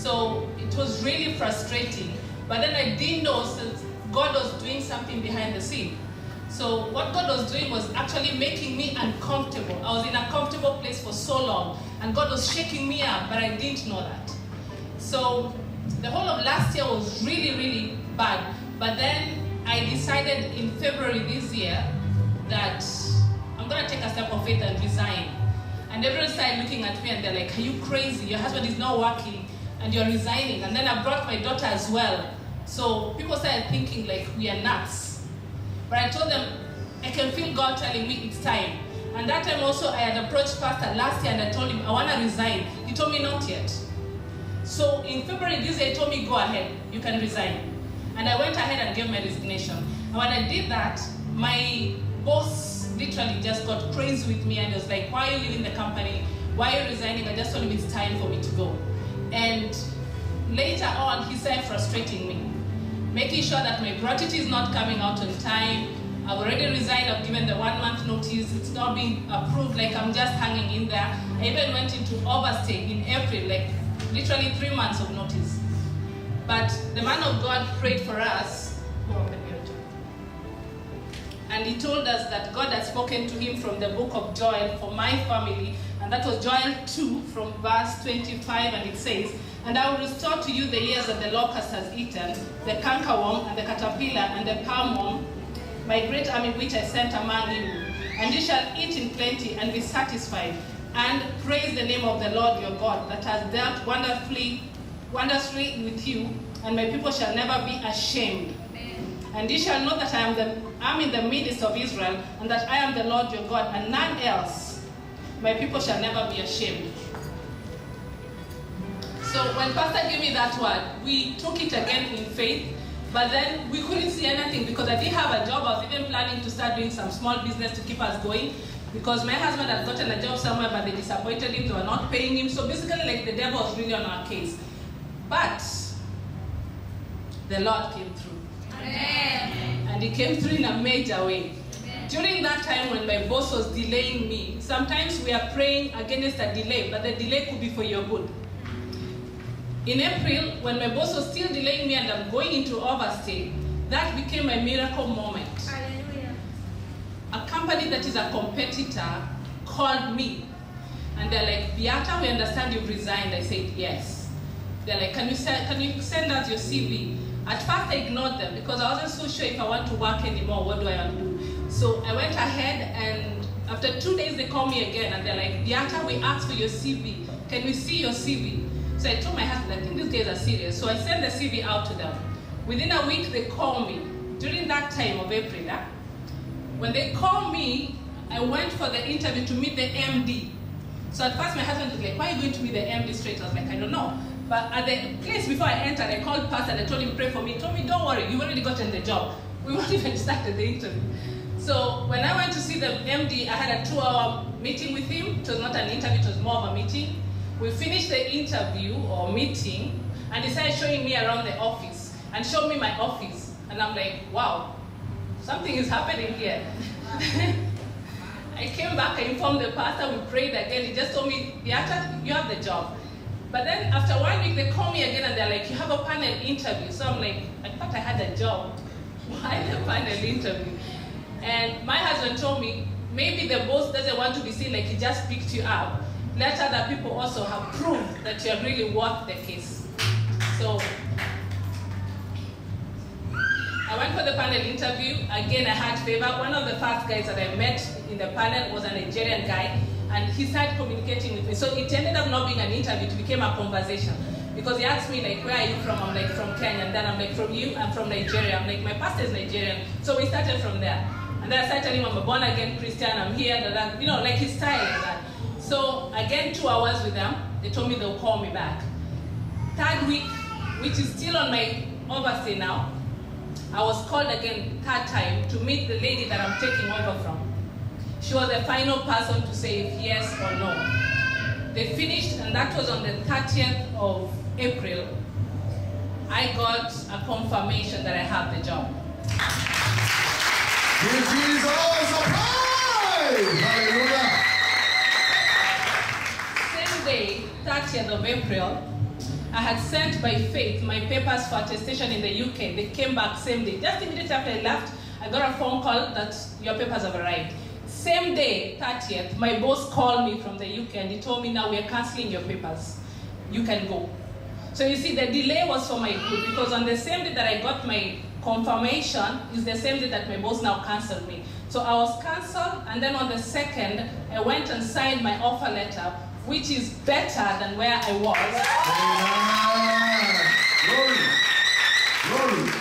So it was really frustrating. But then I didn't know since God was doing something behind the scene. So what God was doing was actually making me uncomfortable. I was in a comfortable place for so long, and God was shaking me up, but I didn't know that. So the whole of last year was really, really bad. But then I decided in February this year that I'm going to take a step of faith and resign. And everyone started looking at me and they're like, are you crazy? Your husband is not working and you're resigning. And then I brought my daughter as well. So people started thinking like we are nuts. But I told them, I can feel God telling me it's time. And that time also I had approached Pastor last year and I told him, I want to resign. He told me not yet. So in February this year, he told me, go ahead, you can resign. And I went ahead and gave my resignation. And when I did that, my boss literally just got crazy with me and was like, why are you leaving the company? Why are you resigning? I just told him it's time for me to go. And later on, he started frustrating me, making sure that my gratuity is not coming out on time. I've already resigned, I've given the 1 month notice, it's not being approved, like I'm just hanging in there. I even went into overstay in April, like literally 3 months of notice. But the man of God prayed for us, and he told us that God had spoken to him from the book of Joel for my family, and that was Joel 2 from verse 25, and it says, and I will restore to you the years that the locust has eaten, the cankerworm and the caterpillar and the palmworm, my great army which I sent among you, and you shall eat in plenty and be satisfied, and praise the name of the Lord your God that has dealt wonderfully with you, and my people shall never be ashamed. And you shall know that I am in the midst of Israel, and that I am the Lord your God, and none else. My people shall never be ashamed. So when Pastor gave me that word, we took it again in faith, but then we couldn't see anything because I didn't have a job. I was even planning to start doing some small business to keep us going, because my husband had gotten a job somewhere, but they disappointed him, they were not paying him. So basically, like, the devil was really on our case. But the Lord came through. Amen. And he came through in a major way. Amen. During that time when my boss was delaying me, sometimes we are praying against a delay, but the delay could be for your good. In April, when my boss was still delaying me and I'm going into overstay, that became a miracle moment. Hallelujah. A company that is a competitor called me, and they're like, Beata, we understand you've resigned. I said, yes. They're like, can you send us your CV? At first I ignored them because I wasn't so sure if I want to work anymore. What do I want to do? So I went ahead, and after 2 days they called me again and they're like, Beata, we asked for your CV. Can we see your CV? So I told my husband, I think these guys are serious. So I sent the CV out to them. Within a week they called me. During that time of April, when they called me, I went for the interview to meet the MD. So at first my husband was like, why are you going to meet the MD straight? I was like, I don't know. But at the place before I entered, I called Pastor and I told him, pray for me. He told me, don't worry, you've already gotten the job. We won't even started the interview. So when I went to see the MD, I had a 2-hour meeting with him. It was not an interview, it was more of a meeting. We finished the interview or meeting, and he started showing me around the office and showed me my office. And I'm like, wow, something is happening here. I came back, I informed the pastor, we prayed again. He just told me, Beata, you have the job. But then after 1 week, they call me again and they're like, you have a panel interview. So I'm like, I thought I had a job. Why the panel interview? And my husband told me, maybe the boss doesn't want to be seen like he just picked you up. Let other people also have proof that you're really worth the case. So I went for the panel interview. Again, I had favor. One of the first guys that I met in the panel was a Nigerian guy, and he started communicating with me. So it ended up not being an interview, it became a conversation. Because he asked me, like, where are you from? I'm like, from Kenya. And then I'm like, from you? I'm from Nigeria. I'm like, my pastor is Nigerian. So we started from there. And then I started telling him I'm a born again Christian, I'm here, you know, like his style like that. So again, 2 hours with them, they told me they'll call me back. Third week, which is still on my overstay now, I was called again, third time, to meet the lady that I'm taking over from. She was the final person to say if yes or no. They finished, and that was on the 30th of April. I got a confirmation that I have the job. Give Jesus a praise! Hallelujah! Same day, 30th of April, I had sent by faith my papers for attestation in the UK. They came back same day. Just immediately after I left, I got a phone call that your papers have arrived. Same day, 30th, my boss called me from the UK and he told me, now we are cancelling your papers. You can go. So you see, the delay was for my good, because on the same day that I got my confirmation is the same day that my boss now cancelled me. So I was cancelled, and then on the 2nd, I went and signed my offer letter, which is better than where I was. Glory.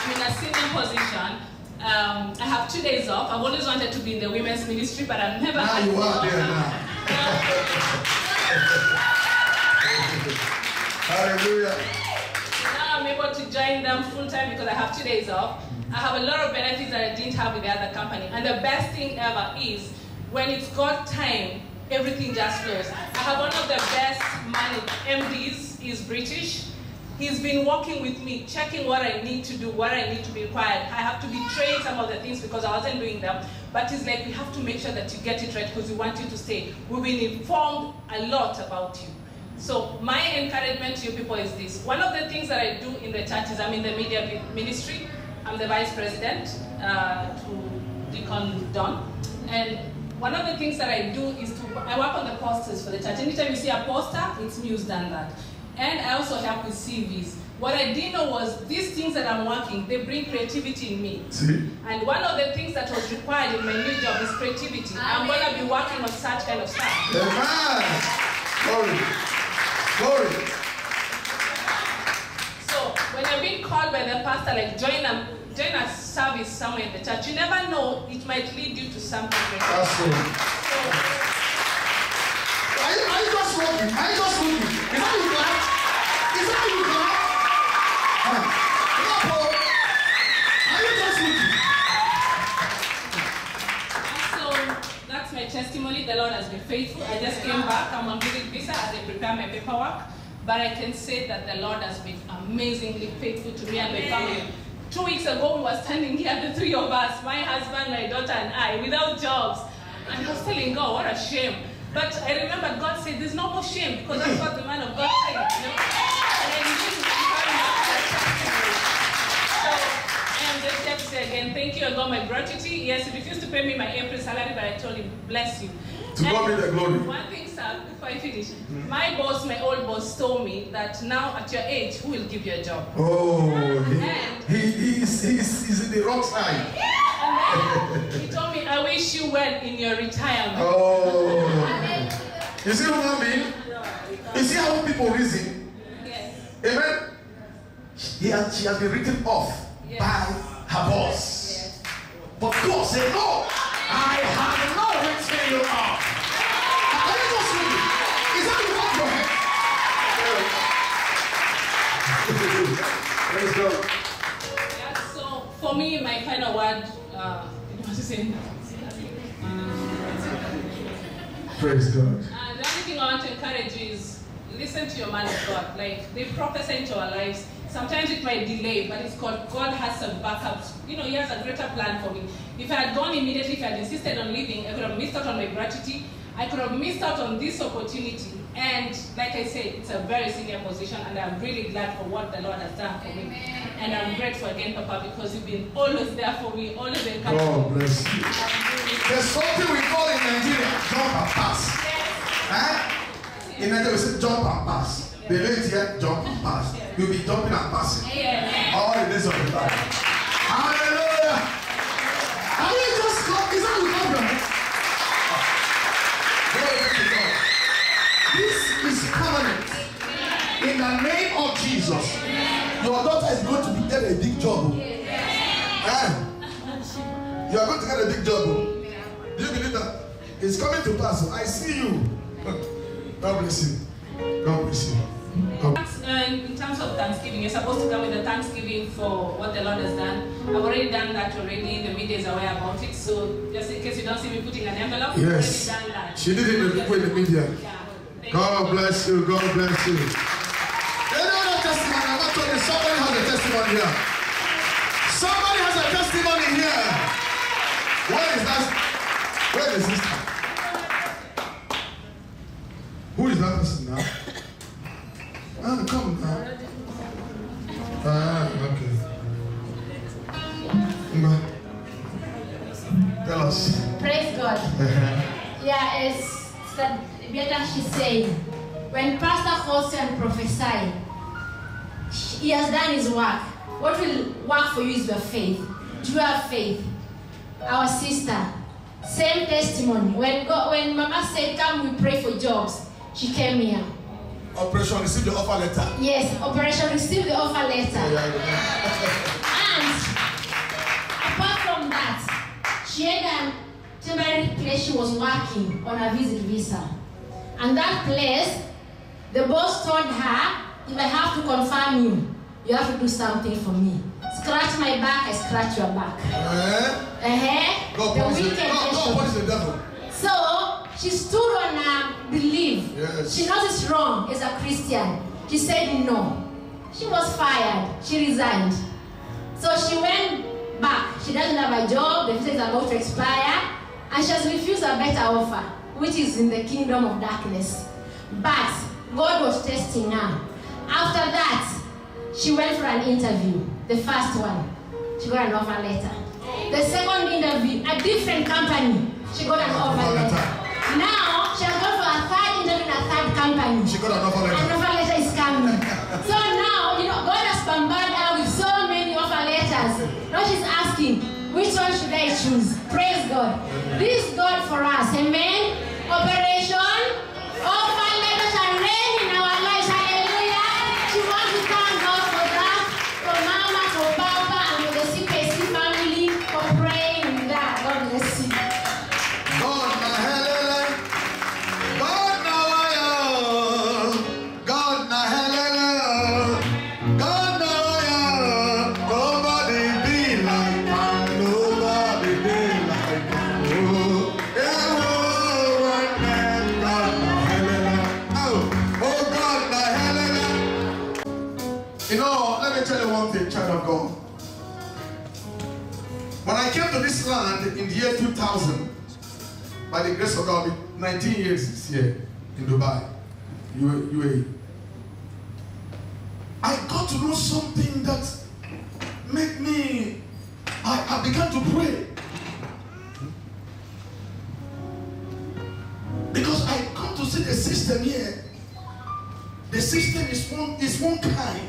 I'm in a senior position. I have 2 days off. I've always wanted to be in the women's ministry, but I've never had Now you are there now. Hallelujah. Now I'm able to join them full time because I have 2 days off. I have a lot of benefits that I didn't have with the other company. And the best thing ever is when it's got time, everything just flows. I have one of the best MDs. He's British. He's been working with me, checking what I need to do, what I need to be required. I have to be trained some of the things because I wasn't doing them. But he's like, we have to make sure that you get it right because we want you to stay. We've been informed a lot about you. So my encouragement to you people is this. One of the things that I do in the church is I'm in the media ministry. I'm the vice president to Deacon Don. And one of the things that I do is I work on the posters for the church. Anytime you see a poster, it's me who's done that. And I also help with CVs. What I didn't know was these things that I'm working, they bring creativity in me. See? And one of the things that was required in my new job is creativity. I'm going to be working on such kind of stuff. Amen. Glory. Glory. So when you're being called by the pastor, like join a service somewhere in the church, you never know, it might lead you to something great. That's it. So, Are you just looking? Are you just looking? Is that you glad? Is that you glad? Are you just looking? so that's my testimony. The Lord has been faithful. I just came back. I'm on visit visa as I prepare my paperwork. But I can say that the Lord has been amazingly faithful to me and my family. 2 weeks ago, we were standing here, the three of us, my husband, my daughter, and I, without jobs. And I was telling God, what a shame. But I remember God said, there's no more shame, because that's what the man of God said. You know? And I need to carry out that testimony. So I am just here to say again, thank you, I got my gratitude. Yes, he refused to pay me my April salary, but I told him, bless you. To God be the glory. One thing, sir, before I finish, my boss, my old boss, told me that now at your age, who will give you a job? Oh, he's in the wrong side. And then he told me, I wish you well in your retirement. Oh. You see what I mean? You see how people reason? Yes. Amen? She has been written off Yes. by her boss. Yes. But God said, no, I have not written you off. Are you just reading? Is that you off your head? Praise God. Yeah, so for me, my final word, you want to say? Praise God. The only thing I want to encourage you is listen to your man of God. Like, they prophesy into our lives. Sometimes it might delay, but it's called God has some backups. You know, he has a greater plan for me. If I had gone immediately, if I had insisted on leaving, I could have missed out on my gratuity. I could have missed out on this opportunity. And like I said, it's a very senior position, and I'm really glad for what the Lord has done for me. And I'm grateful again, Papa, because you've been always there for me, always encouraging me. God bless you. There's something we call in Nigeria, jump and pass. Yes. In Nigeria, we say jump and pass. The lady here, jump and pass. You'll be jumping and passing. Yeah. All the days of your life. Hallelujah. Are you just clap? Is that you clap your hands? Glory to God. This is permanent. In the name of Jesus. Your daughter is going to get a big job. You are going to get a big job. Do you believe that? It's coming to pass. I see you. God bless you. God bless you. In terms of Thanksgiving, you're supposed to come with a Thanksgiving for what the Lord has done. I've already done that already. The media is aware about it. So just in case you don't see me putting an envelope, Yes. I've already done that. She did it with the media. Yeah. God bless you. God bless you. Any other testimony? I'm not talking. Somebody has a testimony here. Somebody has a testimony here. Where is that? Where is this? Who is that person now? Come now. Okay. Tell us. Praise God. Yeah, as Beata she said, when Pastor calls you and prophesy, he has done his work. What will work for you is your faith. Do you have faith? Our sister, same testimony. When Mama said, "Come, we pray for jobs," she came here. Operation receive the offer letter. Yes, Operation receive the offer letter. And apart from that, she had a temporary place she was working on a visit visa. And that place, the boss told her, if I have to confirm you, you have to do something for me. Scratch my back, I scratch your back. God punish the devil. So she stood on her belief. Yes. She knows it's wrong as a Christian. She said no. She was fired. She resigned. So she went back. She doesn't have a job. The visa is about to expire. And she has refused a better offer, which is in the kingdom of darkness. But God was testing her. After that, she went for an interview. The first one, she got an offer letter. The second interview, a different company, she got an offer letter. Now, she has gone for a third interview in a third company. She got an offer letter. An offer letter is coming. So now, God has bombarded her with so many offer letters. Now she's asking, which one should I choose? Praise God. This is God for us. Amen. Operation, offer letters are reign in our lives. Hallelujah. She wants to thank God for that, for Mama, for Papa, and for the CPC family for praying with that. God bless you. God na helele. God na waya. God na helele. God na waya. Nobody be like man. Nobody be like man. Oh, one man. God na helele. Oh, God na helele. You know, let me tell you one thing, child of God. When I came to this land in the year 2000, by the grace of God, 19 years this year in Dubai, UAE, I got to know something that made me, I began to pray. Because I come to see the system here. The system is one kind.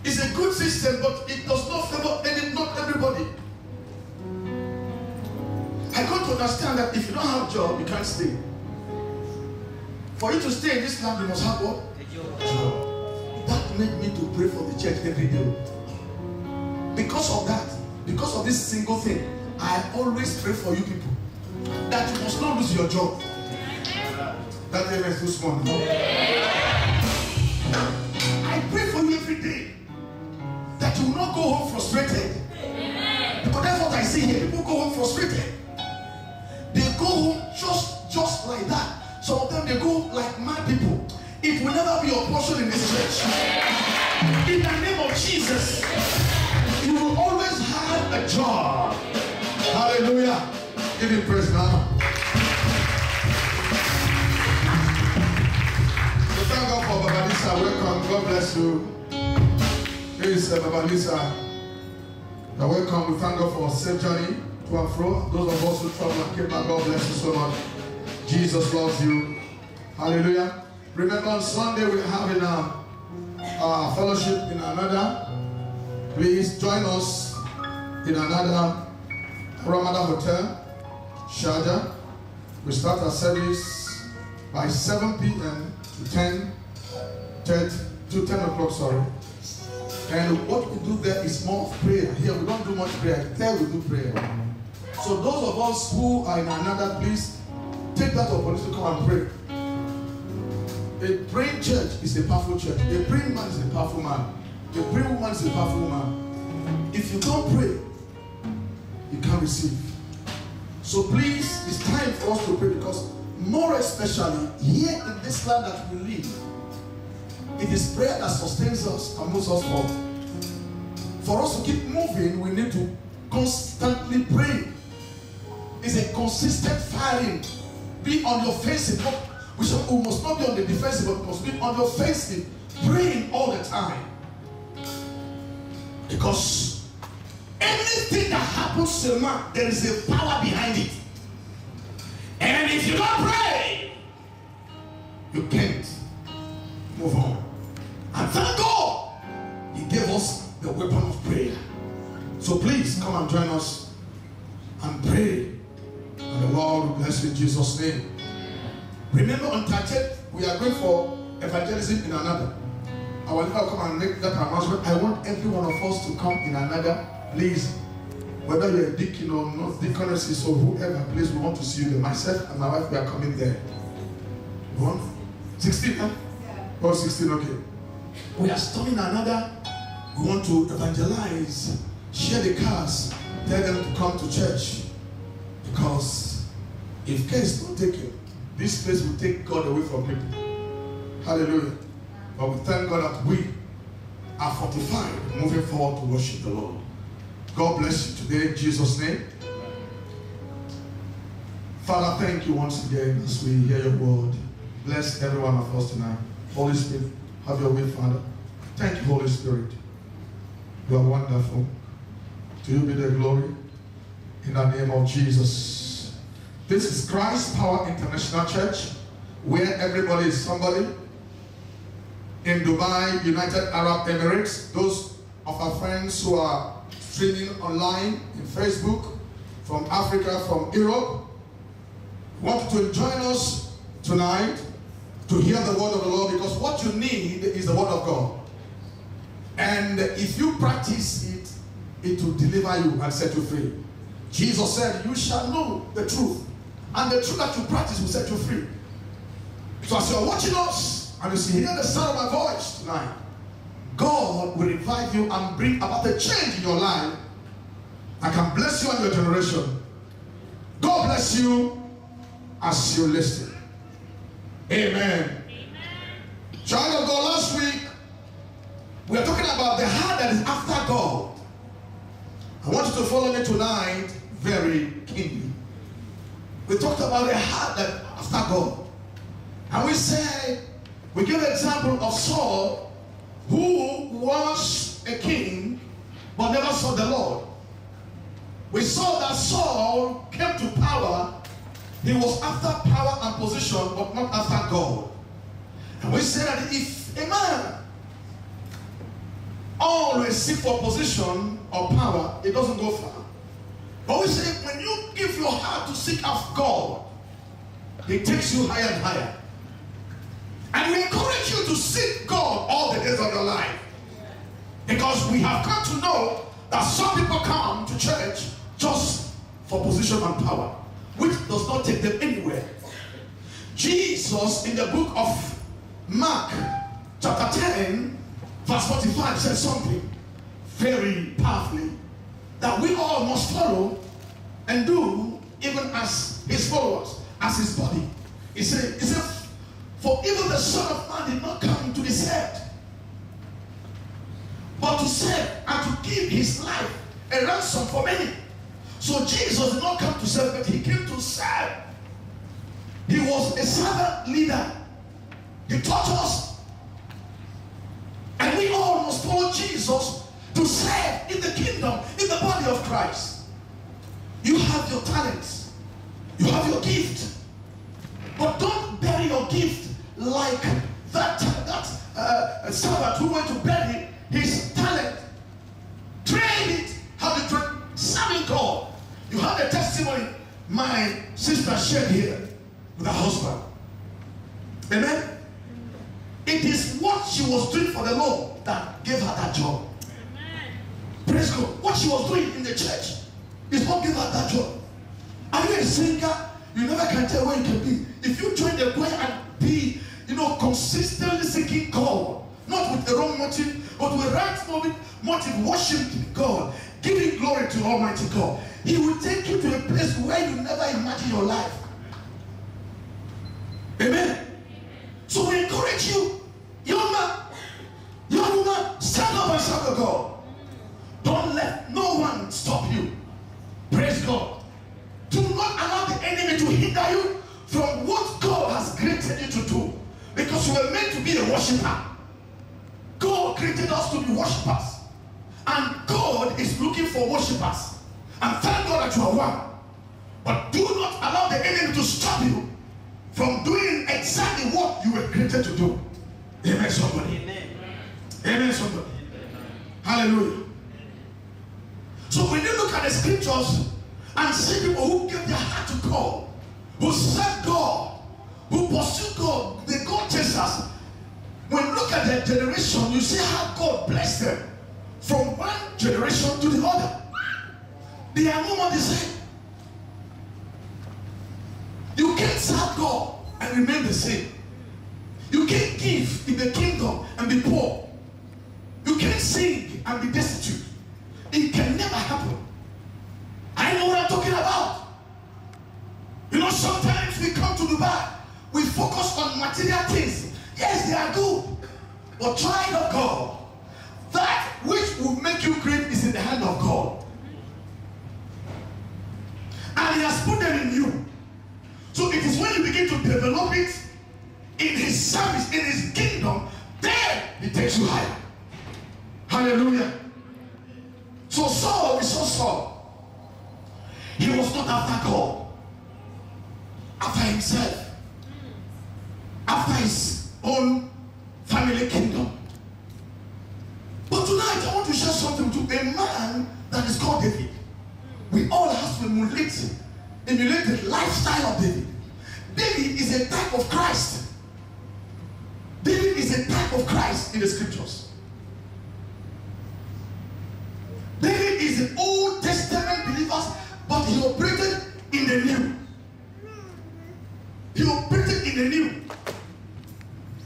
It's a good system, but it does not favor not everybody. I got to understand that if you don't have a job, you can't stay. For you to stay in this land, you must have what? A job. That made me to pray for the church every day. Because of that, because of this single thing, I always pray for you people that you must not lose your job. That amen is too small. I pray for you every day that you will not go home frustrated. Because that's what I see here. People go home frustrated. They go home just like that. Some of them, they go like mad people. It will never be your portion in this church. In the name of Jesus, you will always have a job. Hallelujah. Give him praise now. So thank God for Baba Lisa. Welcome. God bless you. Here is Baba Lisa. You're welcome. We thank God for a safe journey to and fro. Those of us who travel and came back, God bless you so much. Jesus loves you. Hallelujah. Remember on Sunday we're having a fellowship in another. Please join us in another Ramada Hotel, Sharjah. We start our service by 7 p.m. to 10 o'clock, sorry. And what we do there is more of prayer. Here we don't do much prayer. There we do prayer. So those of us who are in another, please take that opportunity to come and pray. A praying church is a powerful church. A praying man is a powerful man. A praying woman is a powerful woman. If you don't pray, you can't receive. So please, it's time for us to pray, because more especially here in this land that we live, it is prayer that sustains us and moves us forward. For us to keep moving, we need to constantly pray. It's a consistent firing. Be on your face. We must not be on the defensive, but we must be on the offensive, praying all the time. Because anything that happens to a man, there is a power behind it. And if you don't pray, you can't move on. And thank God, He gave us the weapon of prayer. So please come and join us and pray. And the Lord will bless you in Jesus' name. Remember on 30th, we are going for evangelism in another. I will come and make that announcement. I want every one of us to come in another. Please, whether you're a deacon or not, deaconesses or whoever, please, we want to see you there. Myself and my wife, we are coming there. 16, huh? Yeah. Oh, 16, okay. We are storming another. We want to evangelize, share the cars, tell them to come to church. Because if care is not taken, this place will take God away from people. Hallelujah. But we thank God that we are fortified, moving forward to worship the Lord. God bless you today in Jesus' name. Father, thank you once again as we hear your word. Bless every one of us tonight. Holy Spirit, have your way, Father. Thank you, Holy Spirit. You are wonderful. To you be the glory. In the name of Jesus. This is Christ Power International Church, where everybody is somebody. In Dubai, United Arab Emirates, those of our friends who are streaming online in Facebook, from Africa, from Europe, want to join us tonight to hear the word of the Lord, because what you need is the word of God. And if you practice it, it will deliver you and set you free. Jesus said, you shall know the truth, and the truth that you practice will set you free. So as you're watching us, and you hear the sound of my voice tonight, God will revive you and bring about a change in your life. I can bless you and your generation. God bless you as you listen. Amen. Child of God, last week, we are talking about the heart that is after God. I want you to follow me tonight very keenly. We talked about the heart that after God. And we give an example of Saul, who was a king, but never saw the Lord. We saw that Saul came to power. He was after power and position, but not after God. And we said that if a man always seek for position or power, it doesn't go far. But we say when you give your heart to seek after God, it takes you higher and higher. And we encourage you to seek God all the days of your life. Because we have come to know that some people come to church just for position and power, which does not take them anywhere. Jesus, in the book of Mark, chapter 10, verse 45, says something very powerfully that we all must follow and do, even as his followers, as his body. He said, for even the Son of Man did not come to be served, but to serve and to give his life a ransom for many. So Jesus did not come to serve, but he came to serve. He was a servant leader. He taught us. And we all must follow Jesus to serve in the kingdom, in the body of Christ. You have your talents. You have your gift. But don't bury your gift like that servant who went to bury his talent. Train it. How to train? Serving God. You have a testimony my sister shared here with her husband. Amen? It is what she was doing for the Lord that gave her that job. Amen. Praise God. What she was doing in the church is what gave her that job. Are you a singer? You never can tell where you can be. If you join the choir and be, consistently seeking God, not with the wrong motive, but with the right motive, worshiping God, giving glory to Almighty God, He will take you to a place where you never imagine your life. Amen. So we encourage you, young man, young woman, stand up and serve God. Don't let no one stop you. Praise God. Do not allow the enemy to hinder you from what God has created you to be a worshiper. God created us to be worshipers. And God is looking for worshipers. And thank God that you are one. But do not allow the enemy to stop you from doing exactly what you were created to do. Amen, somebody. Amen. Amen, somebody. Amen. Hallelujah. So when you look at the scriptures and see people who give their heart to God, who serve God, who pursue God, the God chasers, when you look at their generation, you see how God blessed them from one generation to the other. They are no more the same. You can't serve God and remain the same. You can't give in the kingdom and be poor. You can't sing and be destitute. It can never happen. I know what I'm talking about. You know, sometimes we come to Dubai, we focus on material things. Yes, they are good. But child of God, that which will make you great is in the hand of God. And He has put them in you. So it is when you begin to develop it in His service, in His kingdom, then He takes you higher. Hallelujah. So Saul, we saw Saul. He was not after God, after himself, after his own family kingdom. But tonight I want to share something to a man that is called David. We all have to emulate the lifestyle of David. David is a type of Christ. David is a type of Christ in the scriptures. David is the Old Testament believers, but he operated in the New. He operated in the New.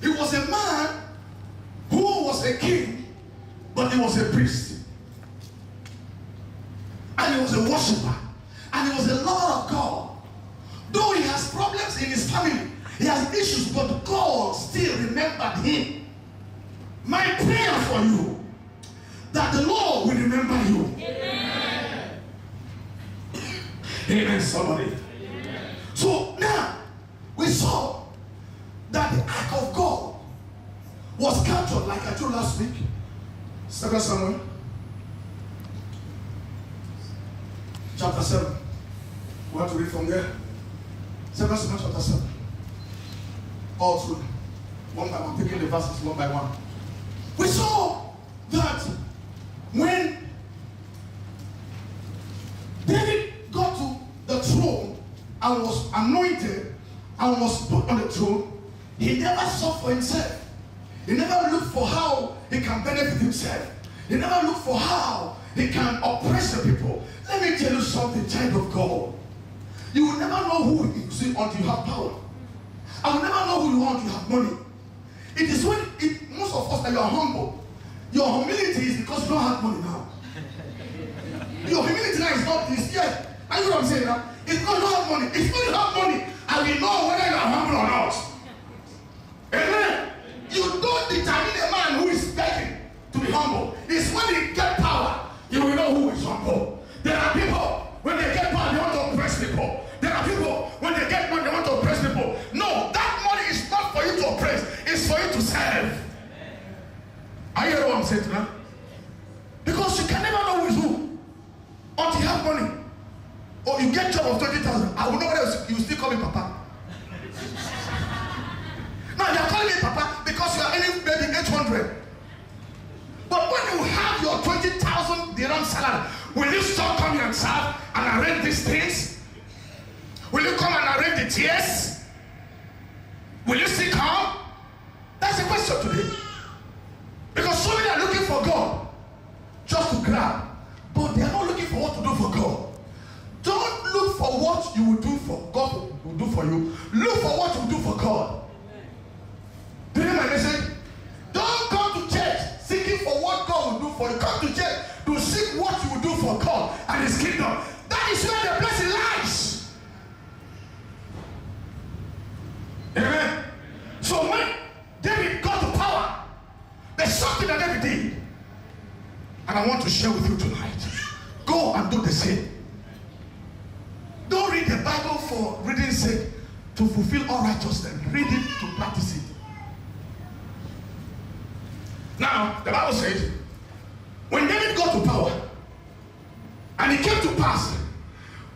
He was a man who was a king, but he was a priest. And he was a worshiper. And he was a lover of God. Though he has problems in his family, he has issues, but God still remembered him. My prayer for you, that the Lord will remember you. Amen. Amen, somebody. Amen. So now, we saw that the ark of God was captured, like I told last week. 2 Samuel chapter 7. We want to read from there. 2 Samuel chapter 7. All through. One by one, taking the verses one by one. We saw that when David got to the throne and was anointed and was put on the throne, he never sought for himself. He never looked for how he can benefit himself. He never looked for how he can oppress the people. Let me tell you something, child of God. You will never know who you see until you have power. I will never know who you are until you have money. It is when most of us that you are humble. Your humility is because you don't have money now. Your humility now is not this yet. I know what I'm saying now. It's because you don't have money. It's when you have money and we know whether you are humble or not. Amen. You don't determine a man who is begging to be humble. It's when you get power, you will know who is humble. There are people, when they get power, they want to oppress people. There are people, when they get money, they want to oppress people. No, that money is not for you to oppress. It's for you to serve. Are you hearing what I'm saying tonight? Because you can never know who is who until you have money. Or you get a job of 20,000. I will know what else. You still call me Papa. Now you are calling me Papa because you are earning maybe 800. But when you have your 20,000 dirham salary, will you stop coming and serve and arrange these things? Will you come and arrange the tears? Will you still come? That's the question today. Because so many are looking for God just to grab, but they are not looking for what to do for God. Don't look for what you will do for God will do for you. Look for what you will do for God. Do you hear my message? Don't come to church seeking for what God will do for you. Come to church to seek what you will do for God and His kingdom. That is where the blessing lies. Amen. So when David got to power, there's something that David did, and I want to share with you tonight. Go and do the same. Don't read the Bible for reading's sake to fulfill all righteousness. Read it to practice it. Now, the Bible says, when David got to power, and it came to pass,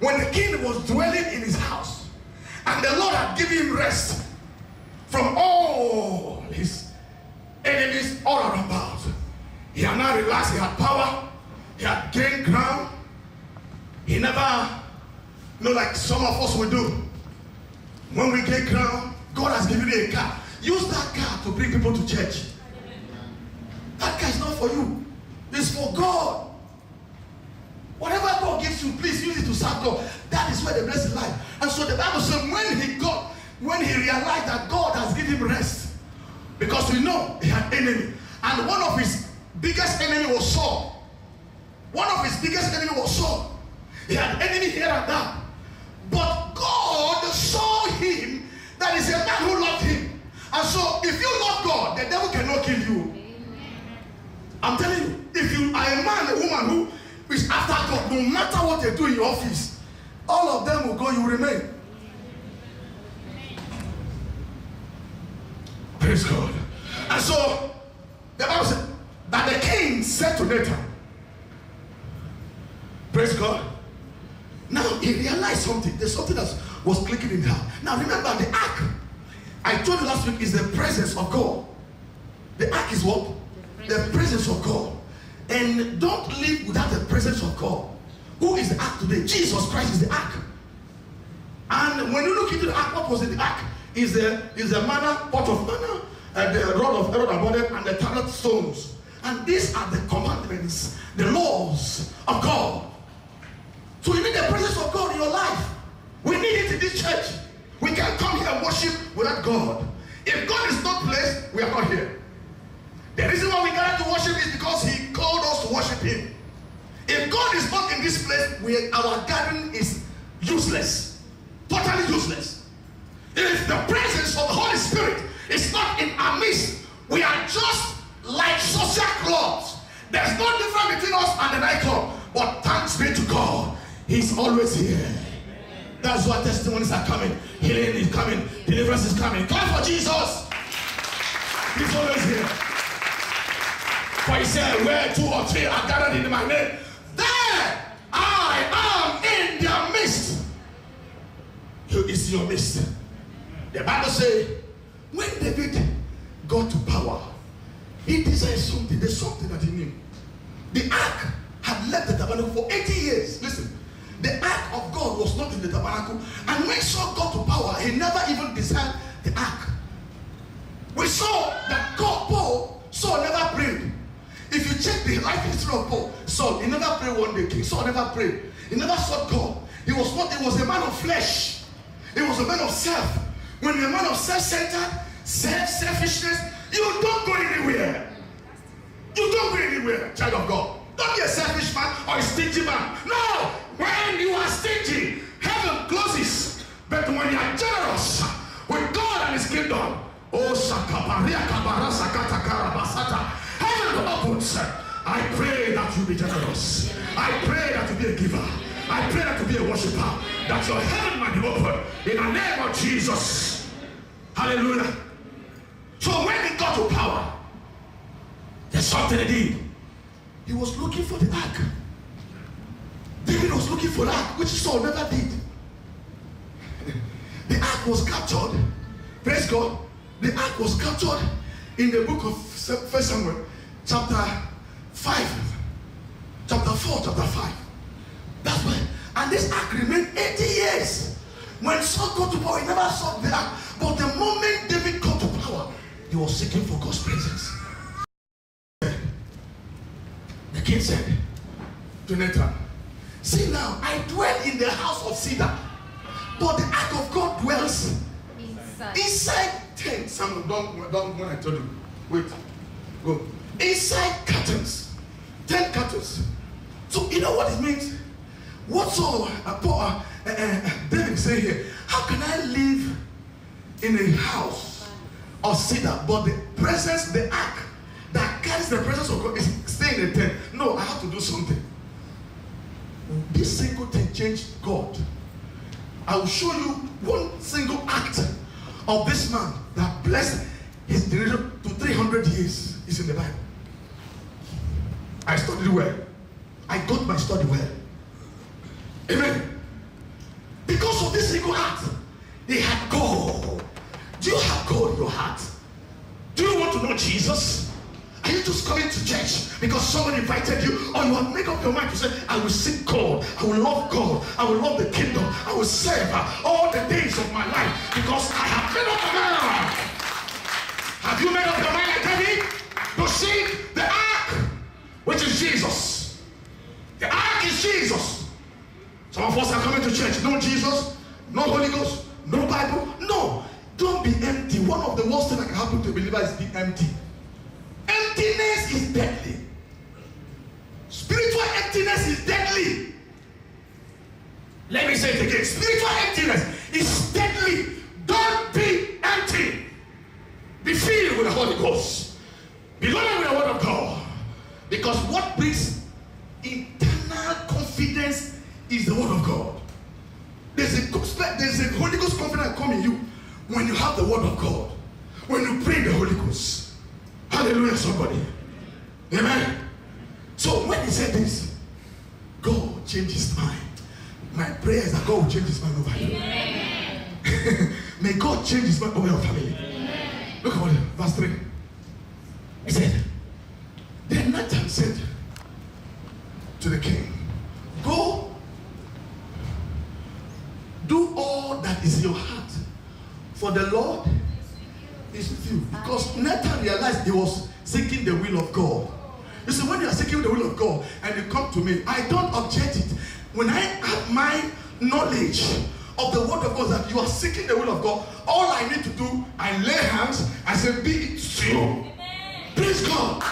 when the king was dwelling in his house, and the Lord had given him rest from all his enemies all around about, he had now realized he had power, he had gained ground. He never, like some of us will do. When we gain ground, God has given you a car. Use that car to bring people to church. That car is not for you. It's for God. Whatever God gives you, please use it to serve God. That is where the blessing lies. And so the Bible says when he realized that God has given him rest, because we know he had enemy. And one of his biggest enemy was Saul. He had enemy here and there. But God saw him that is a man who loved him. And so if you love God, the devil cannot kill you. I'm telling you, if you are a man, a woman who is after God, no matter what they do in your office, all of them will go, you will remain. Praise God. And so the Bible said that the king said to Nathan, praise God. Now he realized something. There's something that was clicking in her. Now remember, the ark, I told you last week, is the presence of God. The ark is what? The presence of God. And don't live without the presence of God. Who is the ark today? Jesus Christ is the ark. And when you look into the ark, what was in the ark? Is the manna, pot of manna, and the rod of Aaron abundant, and the tablet stones. And these are the commandments, the laws of God. So you need the presence of God in your life. We need it in this church. We can't come here and worship without God. If God is not placed, we are not here. The reason why we gather to worship is because He called us to worship Him. If God is not in this place, our gathering is useless. Totally useless. If the presence of the Holy Spirit is not in our midst, we are just like social clubs. There's no difference between us and the nightclub. But thanks be to God, He's always here. That's why testimonies are coming. Healing is coming. Deliverance is coming. Clap for Jesus. He's always here. For He said, where 2 or 3 are gathered in my name, there I am in their midst. He is your midst. The Bible says, when David got to power, he desired something. There's something that he knew. The ark had left the tabernacle for 80 years. Listen, the ark of God was not in the tabernacle. And when Saul got to power, he never even desired the ark. We saw that Saul never prayed. If you check the life history of Paul, Saul, he never prayed one day. King Saul never prayed. He never sought God. He was a man of flesh. He was a man of self. When you're a man of self-centered, selfishness, you don't go anywhere. You don't go anywhere, child of God. Don't be a selfish man or a stingy man. No! When you are stingy, heaven closes. But when you are generous with God and His kingdom, heaven opens. I pray that you be generous. I pray that you be a giver. I pray that you be a worshiper. That your heaven might be open in the name of Jesus. Hallelujah. So when he got to power, there's something he did. He was looking for the ark. David was looking for the ark, which Saul never did. The ark was captured. Praise God. The ark was captured in the book of 1 Samuel, chapter 5. Chapter 4, chapter 5. That's why. And this ark remained 80 years. When Saul got to power, he never saw the ark. But the moment David got to power, he was seeking for God's presence. The king said to Nathan, see now, I dwell in the house of cedar, but the ark of God dwells inside tents. Some don't when I told you. Wait, go. Inside curtains. 10 curtains. So you know what it means? What so David say here? How can I live in a house of cedar, but the presence, the ark that carries the presence of God is staying in the tent? No, I have to do something. This single thing changed God. I will show you one single act of this man that blessed his generation to 300 years. Is in the Bible. I studied well. I got my study well. Amen. Because of this single heart, they had God. Do you have God in your heart? Do you want to know Jesus? Are you just coming to church because somebody invited you, or you have made up your mind to say, I will seek God, I will love God, I will love the kingdom, I will serve all the days of my life because I have made up my mind. Have you made up your mind like David to seek the ark, which is Jesus? The ark is Jesus. Some of us are coming to church, no Jesus, no Holy Ghost, no Bible. No, don't be empty. One of the worst things that can happen to a believer is being empty. Emptiness is deadly. Spiritual emptiness is deadly. Let me say it again. Spiritual emptiness is deadly. Don't be empty. Be filled with the Holy Ghost. Be loaded with the Word of God. Because what brings internal confidence is the Word of God. There's a Holy Ghost confidence come in you when you have the Word of God. When you pray in the Holy Ghost. Hallelujah, somebody. Amen. So when he said this, God changed his mind. My prayer is that God will change his mind over you. May God change his mind over your family. Amen. Look at what verse 3. He said, then Nathan said to the king, go, do all that is in your heart, for the Lord is with you. Because Nathan realized he was seeking the will of God. You see, when you are seeking the will of God and you come to me, I don't object it. When I have my knowledge of the word of God that you are seeking the will of God, all I need to do, I lay hands, I say, be it so. Praise God.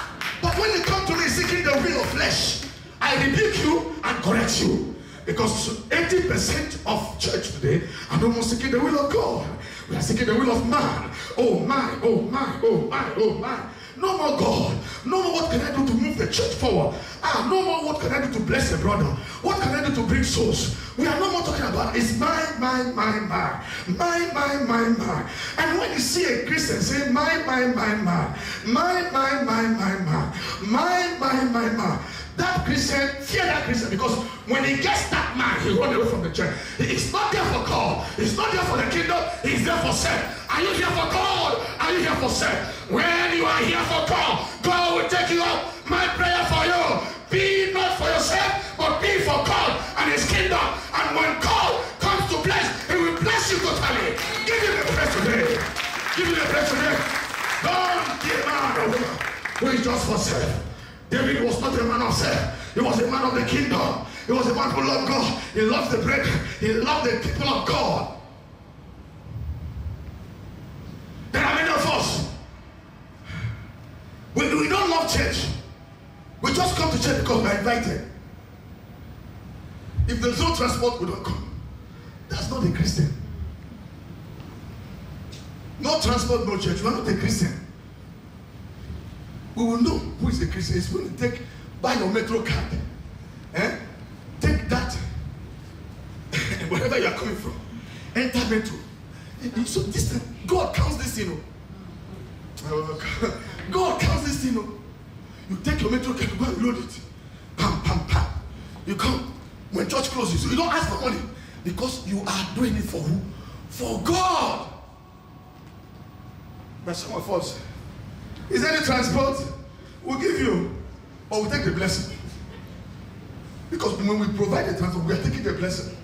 But when you come to me seeking the will of flesh, I rebuke you and correct you. Because 80% of church today are no more seeking the will of God. We are seeking the will of man. Oh my, oh my, oh my, oh my. No more God. No more what can I do to move the church forward. No more what can I do to bless a brother. What can I do to bring souls? We are no more talking about it's my. And when you see a Christian say my. That Christian, fear that Christian, because when he gets that man, he runs away from the church. He's not there for God. He's not there for the kingdom. He's there for self. Are you here for God? Are you here for self? When you are here for God, God will take you up. My prayer for you, be not for yourself, but be for God and his kingdom. And when God comes to bless, he will bless you totally. Give him the praise today. Give him the praise today. Don't be a man or woman who is just for self. David was not a man of self. He was a man of the kingdom. He was a man who loved God. He loved the bread. He loved the people of God. There are many of us. We don't love church. We just come to church because we're invited. If there's no transport, we don't come. That's not a Christian. No transport, no church. You are not a Christian. We will know who is a Christian. It's when you buy your metro card. Take that, wherever you are coming from, enter metro. So this thing, God counts this, God counts this, You take your metro card, you go and load it. Pam, pam, pam. You come. When church closes, you don't ask for money. Because you are doing it for who? For God. But some of us, is there any transport? We'll give you, or we'll take the blessing. Because when we provide the transport, we are taking the blessing.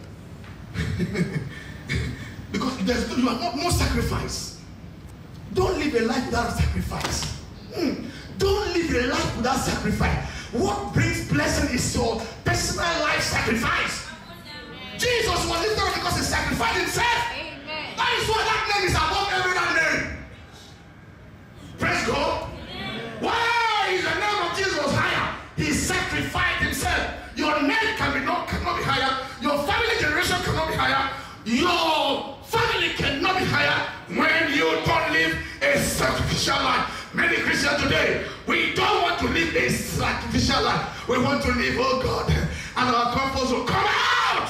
Because you are not more sacrifice. Don't live a life without sacrifice. Don't live a life without sacrifice. What brings blessing is your personal life sacrifice. Jesus was lifted up because he sacrificed himself. Amen. That is why that name is above every other name. Praise God. Why is the name of Jesus higher? He sacrificed himself. Your name cannot be higher. Your family generation cannot be higher. Your family cannot be higher when you don't live a sacrificial life. Many Christians today, we don't want to live a sacrificial life. We want to live, oh God, and our comfort zone. Come out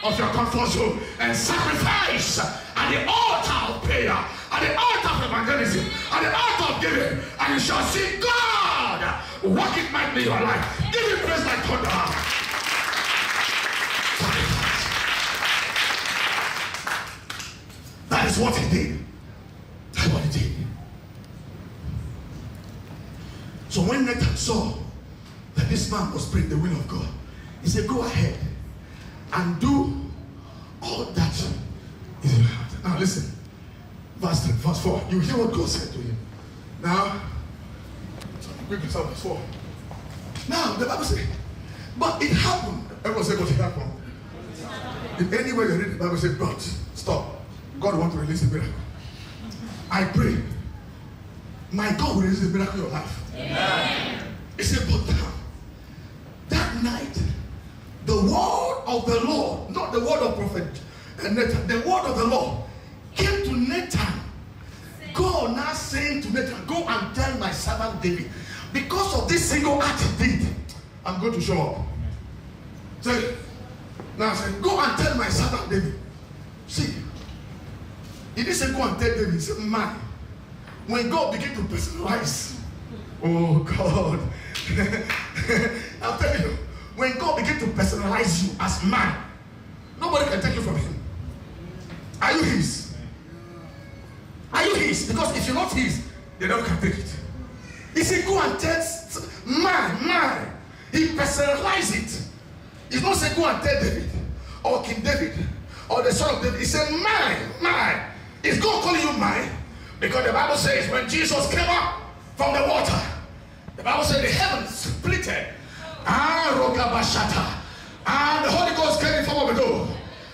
of your comfort zone and sacrifice at the altar of prayer, at the altar of evangelism, at the altar of giving, and you shall see God work it might be your life. Give him praise like thunder. That is what he did. That's what he did. So when Nathan saw that this man was praying the will of God, he said, go ahead and do all that is in your heart. Now listen, verse 4. You hear what God said to him. Now, quickly, verse 4. Now, the Bible says, but it happened. Everyone say, but it happened. In any way you read the Bible says, but stop. God wants to release a miracle. I pray, my God will release a miracle in your life. Amen. He said, but that night, the word of the Lord, not the word of prophet Nathan, the word of the Lord came to Nathan. God now saying to Nathan, go and tell my servant David, because of this single act he did, I'm going to show up. So, now I said, go and tell my servant David. See, he didn't say go and tell David, he said, man, when God began to personalize, oh God, I'll tell you, when God begins to personalize you as man, nobody can take you from him. Are you his? Are you his? Because if you're not his, they never can take it. He said, go and tell man. He personalized it. He's not saying go and tell David or King David or the son of David. He said, mine. Is God calling you mine? Because the Bible says when Jesus came up from the water, the Bible says the heavens splitted. And the Holy Ghost came in form of a dove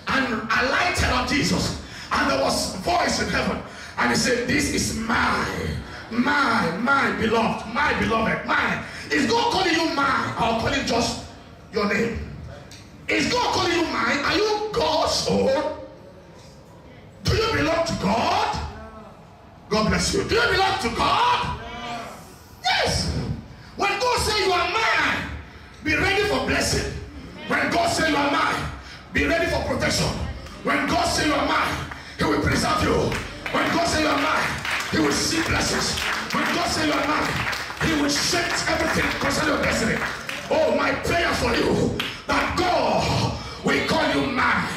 and alighted on Jesus. And there was a voice in heaven. And he said, this is my beloved, mine. Is God calling you mine or calling just your name? Is God calling you mine? Are you God's own? Do you belong to God? God bless you. Do you belong to God? Yes. When God says you are mine, be ready for blessing. When God says you are mine, be ready for protection. When God says you are mine, he will preserve you. When God says you are mine, he will see blessings. When God says you are mine, he will shake everything concerning your destiny. Oh, my prayer for you, that God will call you mine.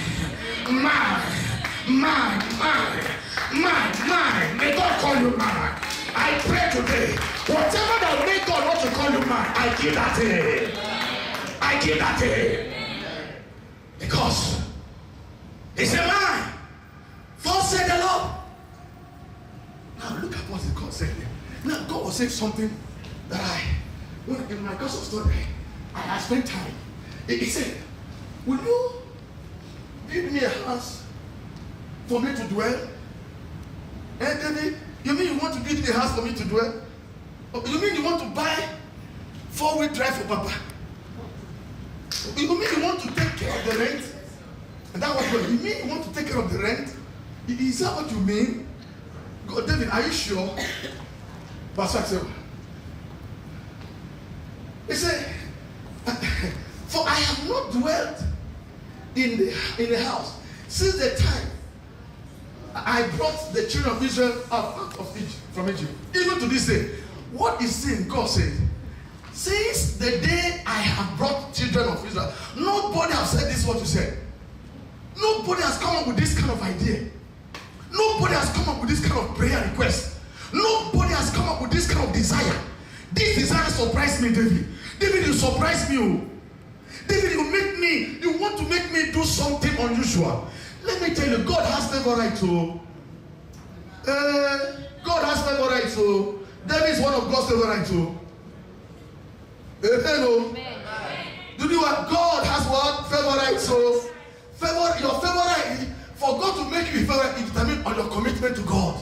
May God call you mine. I pray today, whatever that may God want to call you mine, I give that to him. Because he said mine. Thus said the Lord. Now look at what God said here. Now God was saying something that in my course of study, I spent time. He said, will you give me a house for me to dwell? And David, you mean you want to give me a house for me to dwell? You mean you want to buy 4-wheel drive for Papa? You mean you want to take care of the rent? And that was what you mean. You want to take care of the rent? Is that what you mean? God, David, are you sure? Verse 5 said, he said, for I have not dwelt in the house since the time I brought the children of Israel out of Egypt, from Egypt. Even to this day, what is sin? God said, since the day I have brought children of Israel, nobody has said this is what you said. Nobody has come up with this kind of idea. Nobody has come up with this kind of prayer request. Nobody has come up with this kind of desire. This desire surprised me, David. David, you surprised me. David, you want to make me do something unusual. Let me tell you, God has favorites too. God has favorites too. David is one of God's favorites too. Hello. Do you know God has what? Favorites too. Your favorite, for God to make you a favorite, it determines on your commitment to God.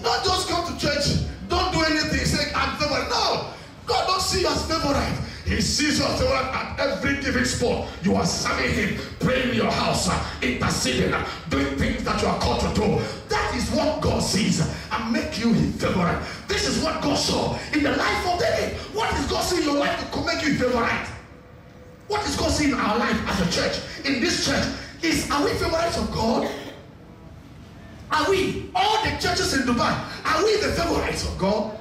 Don't just come to church, don't do anything, say I'm favorite. No, God don't see you as favorite. He sees you as favorite at every given spot. You are serving him, praying in your house, interceding, doing things that you are called to do. That is what God sees and make you his favorite. This is what God saw in the life of David. What is God seeing in your life to make you favorite? What is God seeing in our life as a church? In this church, are we favorites of God? Are we? All the churches in Dubai, are we the favorites of God?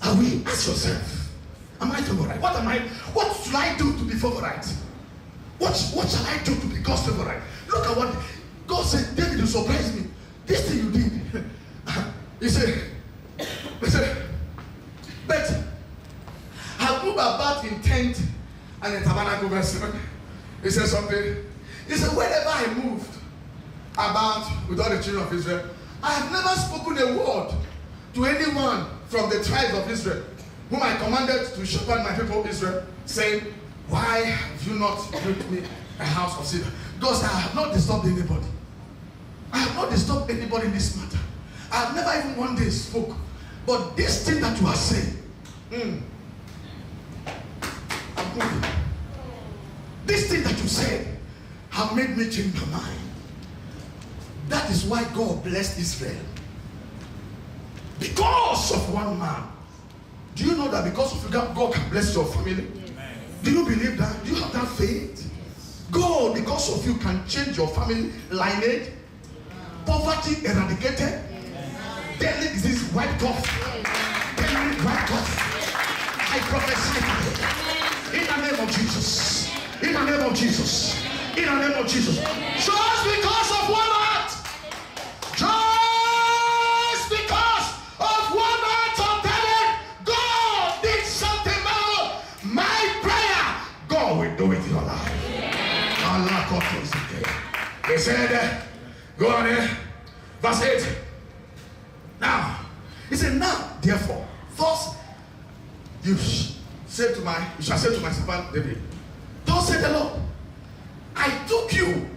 Are we? Ask yourself. Am I favorite? What should I do to be favorite? What shall I do to be God's favorite? Look at what God said. David, you surprised me. This thing you did. He said, but I moved about in tent and in tabernacle verse 7. He said something. He said, wherever I moved about with all the children of Israel, I have never spoken a word to anyone from the tribes of Israel, whom I commanded to shepherd my people Israel, saying, why have you not built me a house of cedar? God said, I have not disturbed anybody. I have not disturbed anybody in this matter. I have never even one day spoke. But this thing that you are saying, I'm moving. This thing that you said have made me change my mind. That is why God blessed Israel. Because of one man. Do you know that because of you, God can bless your family? Amen. Do you believe that? Do you have that faith? God, because of you, can change your family lineage. Poverty eradicated. Deadly disease wiped off. Deadly wiped off. I prophesy in the name of Jesus. In the name of Jesus. In the name of Jesus. Just because of one act. Just because of one act of David, God did something about my prayer. God will do it in your life. Allah confirms it. He said, go on here. Verse 8. Now, he said, now, therefore, thus you shall say to my servant David, thus said the Lord, I took you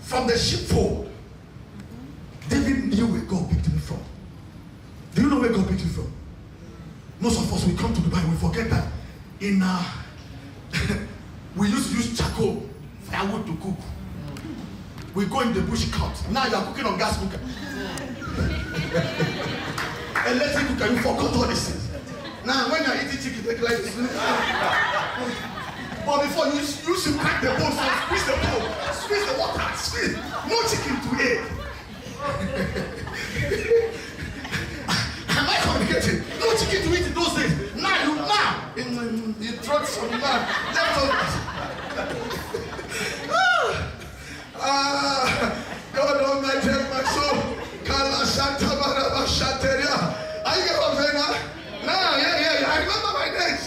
from the sheepfold. David knew where God picked him from. Do you know where God picked him from? Most of us, we come to Dubai, we forget that in we used to use charcoal, firewood to cook. We go in the bush cut. Now you are cooking on gas cooker. Electric cooker, you forgot all these things. Now when you are eating chicken, take like this. But before you should crack the bone, so squeeze the bone, squeeze the water, squeeze. No chicken to eat. Am I communicating? No chicken to eat in those days. Now you throw some man leftovers. God Almighty, my soul. Kala Santa Baraba Shateria. Are you get what I'm saying now? Now, yeah. I remember my days.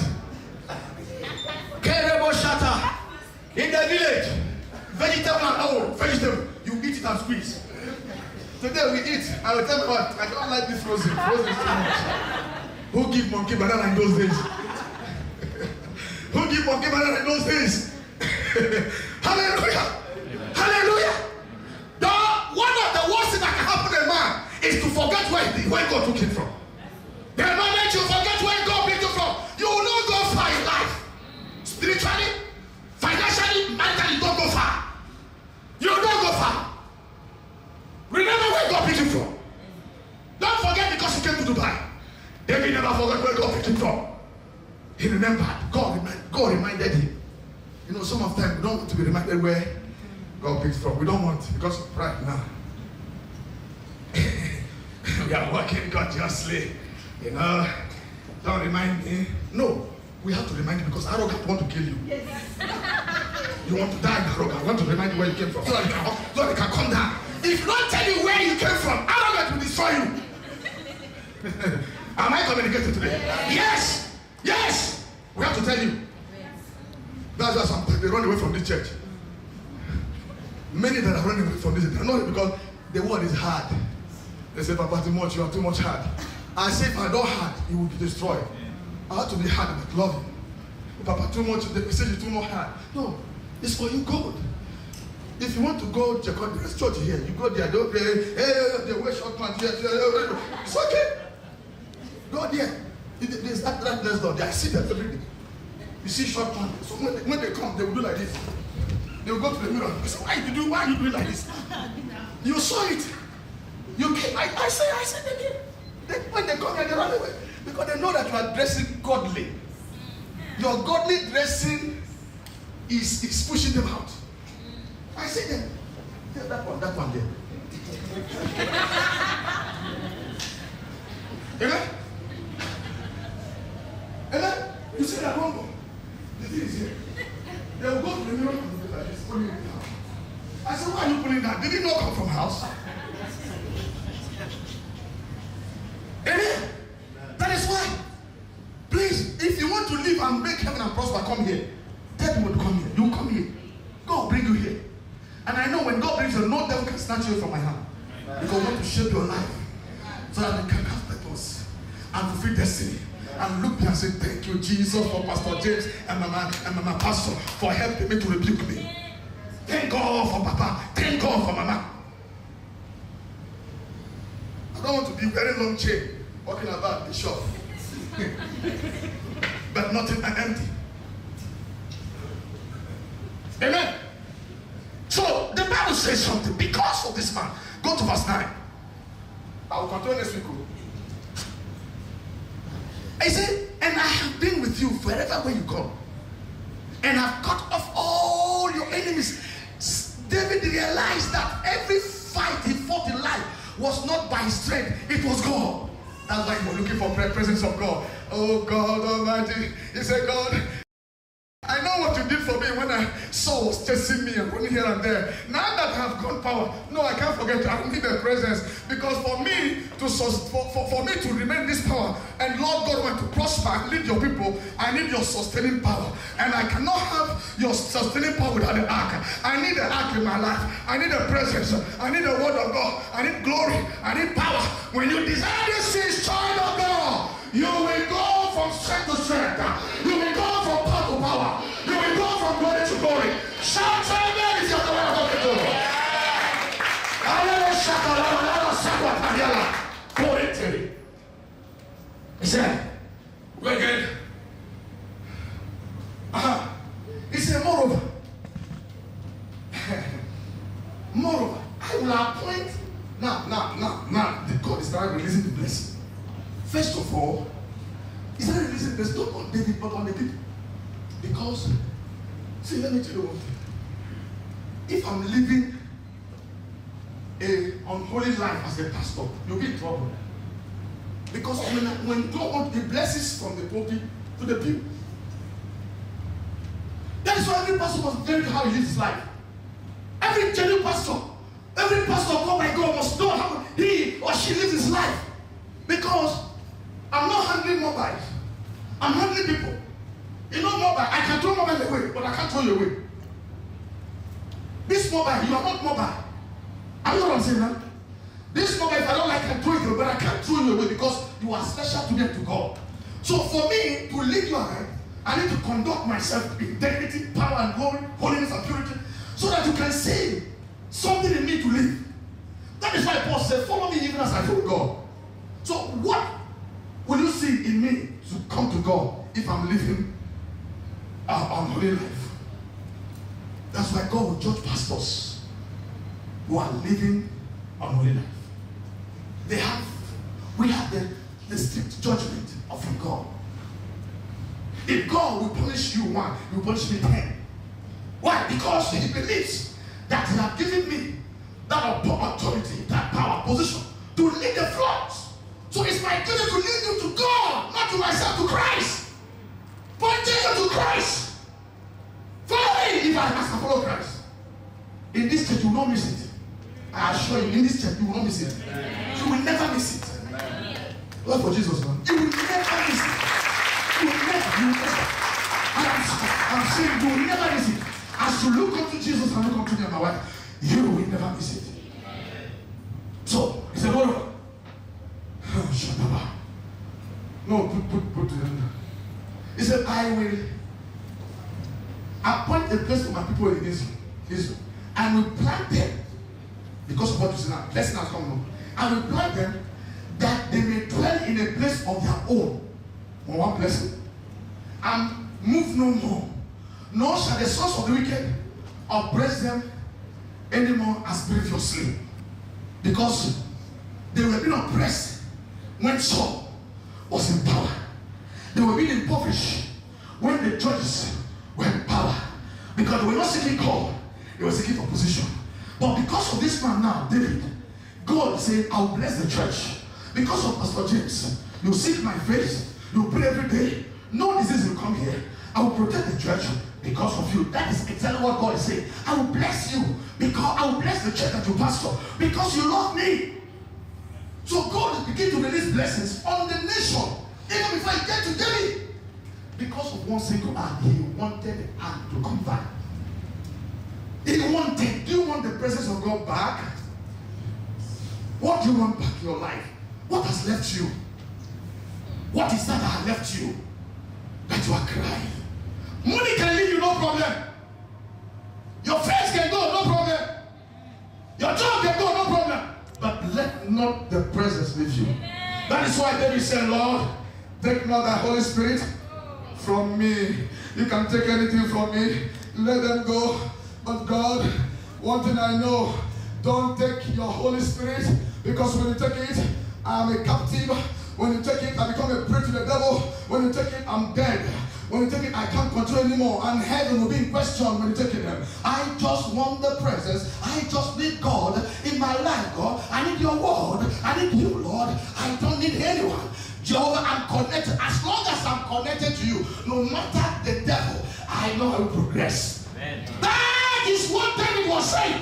Kerebo Shata. In the village. Vegetable and all. Vegetable. You eat it and squeeze. Today we eat. I will tell you what. I don't like this frozen. Frozen is too much. Who give monkey banana in those days? Who give monkey banana in those days? Hallelujah. Hallelujah. One of the worst things that can happen to a man is to forget where God took him from. The moment you forget where God picked you from, you will not go far in life. Spiritually, financially, mentally, you don't go far. You don't go far. Remember where God picked you from. Don't forget because you came to Dubai. David never forgot where God picked him from. He remembered. God reminded him. You know, some of them we don't want to be reminded where God picks from. We don't want because of pride now. We are working God justly. You know, don't remind me. No, we have to remind you because arrogant want to kill you. Yes. You want to die arrogant. I want to remind you where you came from. So that you can come down. If not tell you where you came from, arrogant will destroy you. Am I communicating today? Yes. Yes. We have to tell you. That's why sometimes they run away from this church. Many that are running away from this, they know it because the word is hard. They say, Papa, too much, you are too much hard. I say, if I don't hard, you will be destroyed. I have to be hard but loving. Papa, too much, the message is too much hard. No, it's for you, God. If you want to go check out the church here, you go there, don't pray, hey, they wear short pants here. It's okay. Go there. There's that next door. I see them every day. You see short pants. So when they come, they will do like this. They will go to the mirror. I say, why are you doing like this? You saw it. You came. I said again. When they come here, they run away. Because they know that you are dressing godly. Your godly dressing is pushing them out. I say them. Yeah, that one there. Amen? Amen? You say that one go. The thing is here. They will go to the mirror and look like this, pulling it down. I said, why are you pulling that? Did it not come from house? Amen. That is why. Please, if you want to live and make heaven and prosper, come here. Tell people to come here. You come here. God bring you here. And I know when God brings you, no devil can snatch you from my hand. Because I want to shape your life so that you can have purpose and fulfill destiny. And look and say, thank you, Jesus, for Pastor James and Mama Pastor for helping me to rebuke me. Thank God for Papa. Thank God for Mama. I don't want to be very long chain walking about the shop. But nothing and empty. Amen. So the Bible says something because of this man. Go to verse 9. I will continue next week. I said, and I have been with you wherever where you go, and I've cut off all your enemies. David realized that every fight he fought in life was not by his strength, it was God. That's why he was looking for the presence of God. Oh God Almighty. He said, God, I know what you did for me when Saul was chasing me and running here and there. Now that I have got power, no, I can't forget. I need the presence, because for me to remain this power, and Lord God want to prosper and lead your people, I need your sustaining power, and I cannot have your sustaining power without the ark. I need the ark in my life. I need the presence. I need the word of God. I need glory. I need power. When you desire this things, child of God, you will go from strength to strength. You will go from power to power. You will go from glory to glory. Shout amen if you're the one I'm talking to. He said, we're good. He said, moreover, I will appoint. Now, the God is not releasing the blessing. First of all, he's not releasing the blessing not on David, but on the people. Because, see, let me tell you one thing. If I'm living an unholy life as a pastor, you'll be in trouble. Because when God wants the blessings from the pulpit to the people, that is why every pastor must know how he lives his life. Every genuine pastor called by God must know how he or she lives his life. Because I'm not handling mobiles. I'm handling people. You know mobile, I can throw mobile away, but I can't throw you away. This mobile, you are not mobile. I know what I'm saying now. This mobile, if I don't like, I can throw it away, but I can't throw you away because you are special to me and to God. So for me to lead you ahead, I need to conduct myself with integrity, power and glory, holiness and purity, so that you can see something in me to live. That is why Paul said, follow me even as I follow God. So what will you see in me to come to God if I'm living unholy life? That's why God will judge pastors who are living unholy life. We have the strict judgment of God. If God will punish you one, he will punish me 10. Why? Because he believes that he has given me that authority, that power, position to lead the flocks. So it's my duty to lead you to God, not to myself, to Christ. Pointing you to Christ. Follow me if I must follow Christ. In this church, you will not miss it. I assure you, in this church, you will not miss it. You will never miss it. Lord for Jesus, man. You will never miss it. You will never. I'm saying you will never miss it. As you look unto Jesus and look unto me and my wife, you will never miss it. So, he said, what? No, put he said, I will appoint a place for my people in Israel, and will plant them, because of what you see now. Blessing has come now. I will plant them that they may dwell in a place of their own. One blessing. And move no more. Nor shall the sons of the wicked oppress them anymore as previously. Because they were being oppressed when Saul was in power. They were being impoverished when the judges were in power. Because they were not seeking God, they were seeking for position. But because of this man now, David, God said, I will bless the church. Because of Pastor James, you seek my face, you pray every day, No disease will come here. I will protect the church because of you. That is exactly what God is saying. I will bless you because I will bless the church that you pastor because you love me. So God begin to release blessings on the nation even before he get to David. Because of one single act, he wanted the act to come back. He wanted. Do you want the presence of God back? What do you want back in your life? What has left you? What is that has left you? That you are crying. Money can leave you, no problem. Your face can go, no problem. Your job can go, no problem. But let not the presence leave you. That is why David said, Lord, take not thy Holy Spirit from me. You can take anything from me. Let them go. But God, one thing I know, don't take your Holy Spirit, because when you take it, I'm a captive. When you take it, I become a prey to the devil. When you take it, I'm dead. When you take it, I can't control anymore. And heaven will be in question when you take it. I just want the presence. I just need God in my life, God. I need your word. I need you, Lord. I don't need anyone. Jehovah, I'm connected. As long as I'm connected to you, no matter the devil, I know I will progress. Amen. That is what David was saying.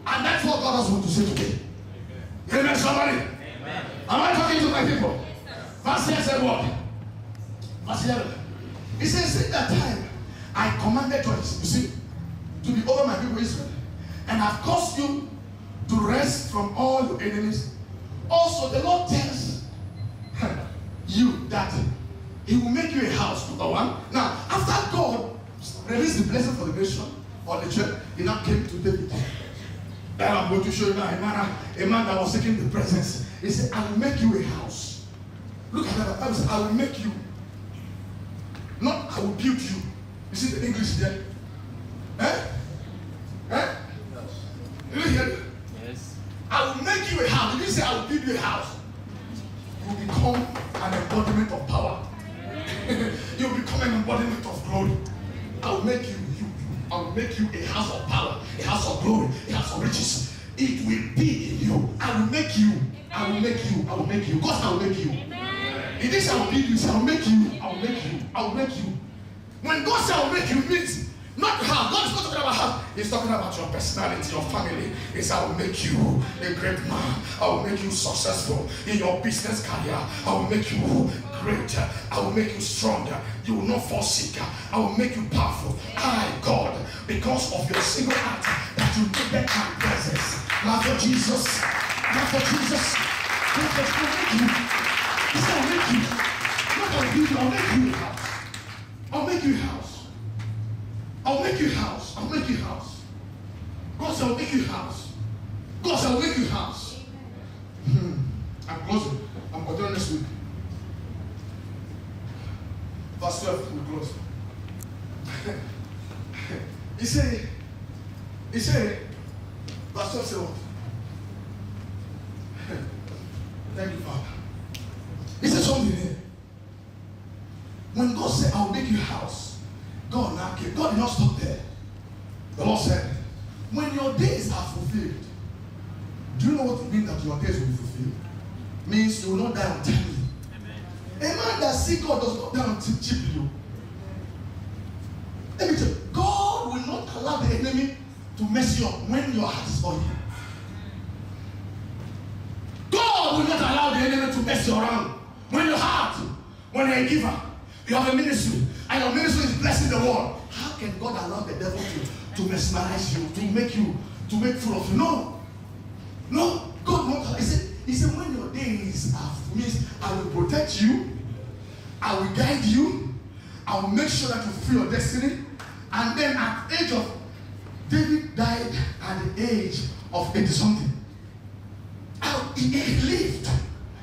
And that's what God has want to say today. Amen, somebody? Amen. Am I talking to my people? Verse 10 said what? Verse 11. He says, at that time, I commanded judges, you see, to be over my people Israel. And I've caused you to rest from all your enemies. Also, the Lord tells you that he will make you a house, number one. Now, after God released the blessing for the nation or the church, he now came to David. And I'm going to show you now a man that was seeking the presence. He said, I will make you a house. Look at that. Bible says, I will make you. Not I will build you. You see the English there? Eh? Eh? You hear it? Yes. I will make you a house. Did you say I will build you a house? You will become an embodiment of power. You will become an embodiment of glory. I will make you. I will make you a house of power, a house of glory, a house of riches. It will be in you. I will make you. I will make you. I will make you. God, I will make you. It is I will build you. I will make you. I will make you. I will make you. When God says I will make you, it means not house. God is not talking about house. He's talking about your personality, your family. It's I will make you a great man. I will make you successful in your business career. I will make you great. I will make you stronger. You will not fall sick. I will make you powerful. I, God, because of your single act that you give back my presence. Love for Jesus. Love for Jesus. Love for you. He said, I'll make you. Not I'll build you. I'll make you a house. I'll make you a house. I'll make you a house. I'll make you a house. God said, I'll make you a house. God said, I'll make you a house. I'm closing. I'm continuing this week. Verse 12, we close. He said, verse 12 said what? Thank you, Father. He said something here. When God said, I'll make you a house, God now came. God did not stop there. The Lord said, when your days are fulfilled, do you know what it means that your days will be fulfilled? Means you will not die untimely. A man that sees God does not die cheaply. Let me tell you, God will not allow the enemy to mess you up when your heart is for him. God will not allow the enemy to mess you around when your heart, when you're a giver, you have a ministry, and your ministry is blessing the world. How can God allow the devil to mesmerize you, to make fool of you? No. No, God won't allow. He said, when your days are finished, I will protect you, I will guide you, I will make sure that you fulfill your destiny. And then at the age of, David died at the age of 80-something. He lived.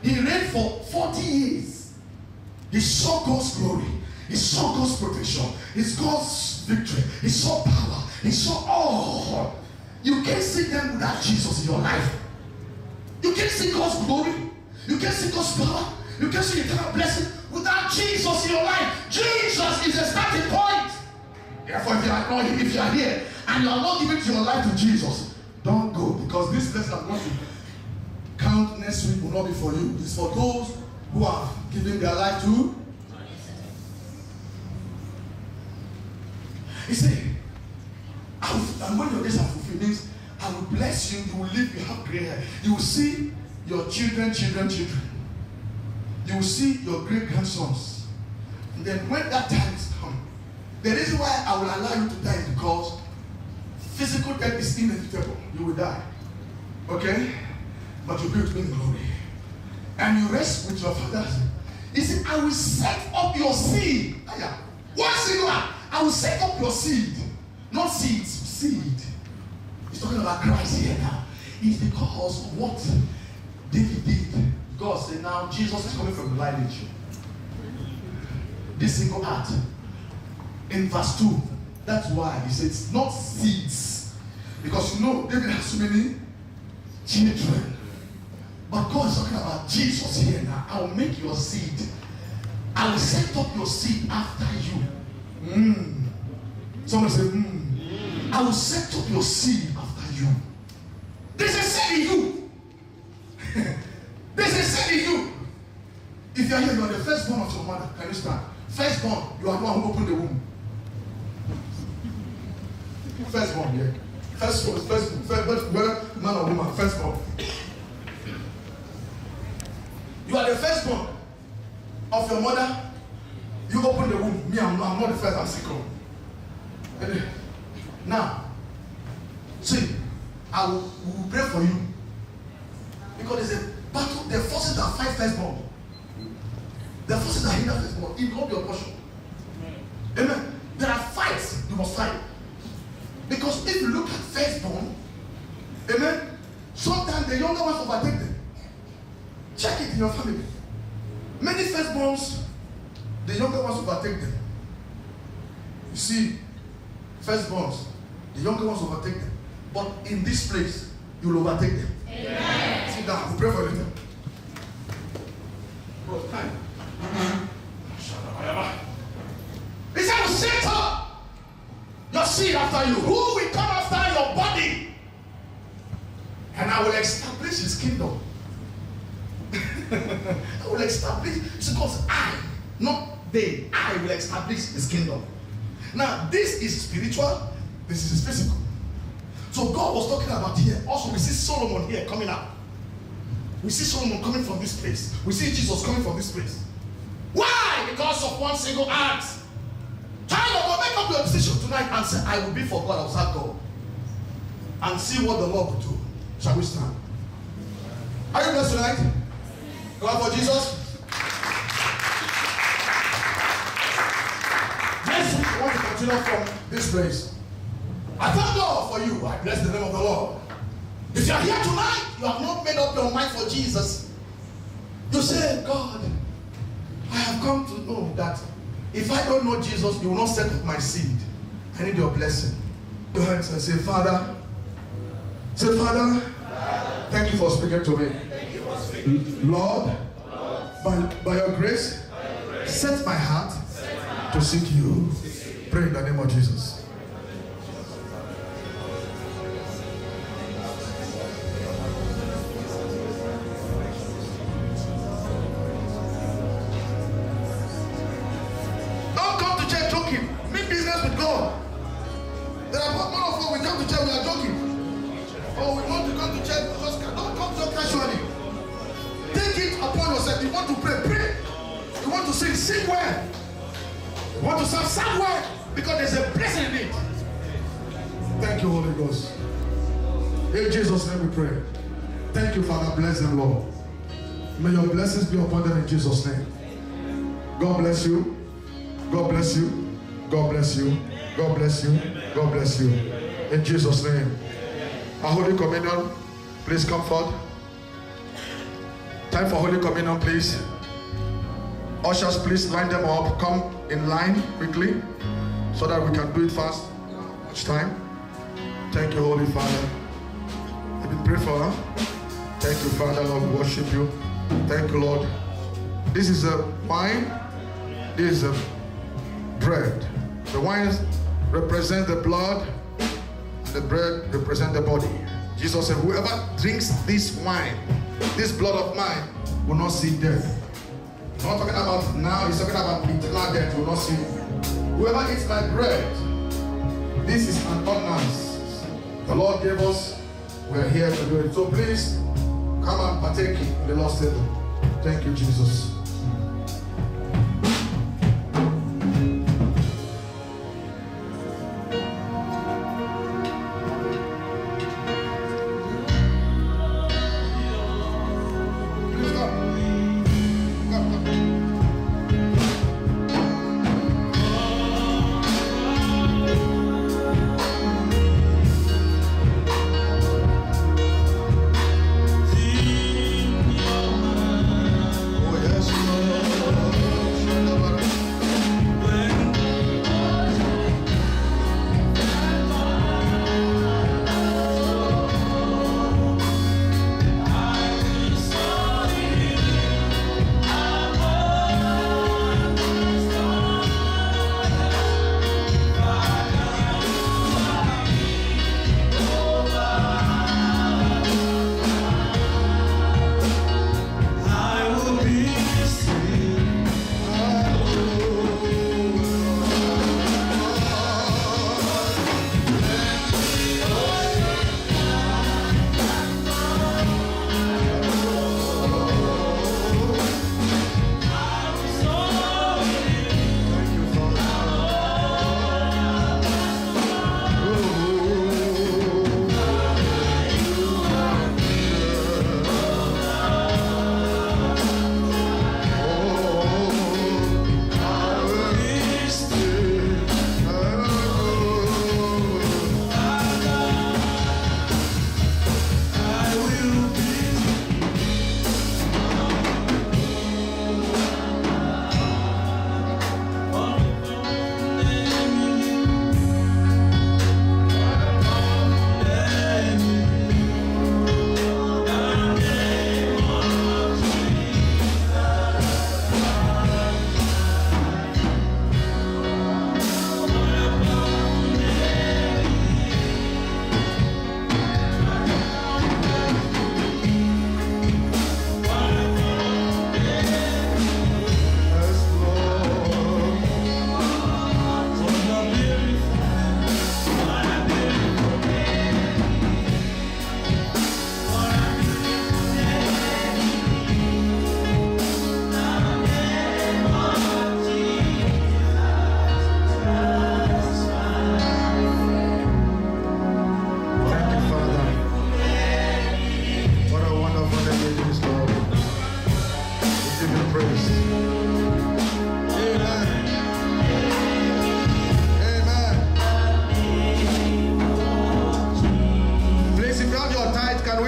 He reigned for 40 years. He saw God's glory. He saw God's protection. He saw God's victory. He saw power. He saw all. You can't see them without Jesus in your life. You can't see God's glory. You can't see God's power. You can't see eternal blessing without Jesus in your life. Jesus is the starting point. Therefore, if you are here and you are not giving your life to Jesus, don't go, because this lesson I'm going to count next week will not be for you. It's for those who are giving their life to. He said, and when your days are fulfilled, means I will bless you, you will live, you have gray hair. You will see your children. You will see your great grandsons. And then when that time is come, the reason why I will allow you to die is because physical death is inevitable. You will die. Okay? But you'll be with me in glory. And you rest with your fathers. He said, I will set up your seed. One singular. I will set up your seed. Not seeds, seed. He's talking about Christ here now. It's because of what David did. God said, now Jesus is coming from the lineage. This single act. In verse 2, that's why he says, not seeds. Because you know, David has so many children. But God is talking about Jesus here now. I will make your seed. I will set up your seed after you. Someone say, I will set up your seed after you. There's a seed in you. There's a seed in you. If you are here, you are the firstborn of your mother. Can you stand? Firstborn, you are the one who opened the womb. Firstborn, yeah. Firstborn, man or woman, firstborn. You are the firstborn of your mother. You open the womb. Me, I'm not the first, I'm second. Now, see, we will pray for you. Because there's a battle, the forces that fight firstborn. The forces that hinder firstborn. It will not be your portion. Amen. There are fights you must fight. Because if you look at firstborn, amen, sometimes the younger ones overtake them. Check it in your family. Many firstborns, the younger ones overtake them. You see, firstborns, the younger ones overtake them. But in this place, you will overtake them. Amen. Sit down, we pray for you. Bro, time. He said, I will set up your seed after you. Who will come after your body? And I will establish his kingdom. I will establish, because I, not they, I will establish his kingdom. Now, this is spiritual, this is physical. So God was talking about here. Also, we see Solomon here coming out. We see Solomon coming from this place. We see Jesus coming from this place. Why? Because of one single act. Child of God, make up your decision tonight and say, I will be for God, I will serve God. And see what the Lord will do. Shall we stand? Are you blessed tonight? Clap for Jesus. Next week, I want to continue from this place. I thank God for you. I bless the name of the Lord. If you are here tonight, you have not made up your mind for Jesus. You say, God, I have come to know that if I don't know Jesus, you will not set up my seed. I need your blessing. Your hands and say, Father, thank you for speaking to me. Lord, by your grace, set my heart to seek you. Pray in the name of Jesus. Don't come to church joking. Make business with God. There are one of us, we come to church, we are joking. Oh, we want to come to church, don't come so casually. Take it upon yourself. You want to pray, pray. You want to sing well. You want to serve well. Because there's a blessing in it. Thank you, Holy Ghost. In Jesus' name we pray. Thank you, Father. Bless them, Lord. May your blessings be upon them in Jesus' name. God bless you. God bless you. God bless you. God bless you. God bless you. In Jesus' name. Our Holy Communion, please come forward. Time for Holy Communion, please. Ushers, please line them up. Come in line quickly so that we can do it fast. Much time. Thank you, Holy Father. Let me pray for her. Thank you, Father, Lord. We worship you. Thank you, Lord. This is a wine. This is a bread. The wine represents the blood. The bread represents the body. Jesus said, whoever drinks this wine, this blood of mine, will not see death. He's not talking about now, he's talking about eternal death, will not see. Whoever eats my bread This is an ordinance the Lord gave us. We're here to do it. So please come and partake in the Lord's table. Thank you, Jesus.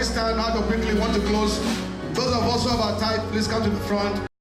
Stand out quickly, want to close. Those of us who have our tithe, please come to the front.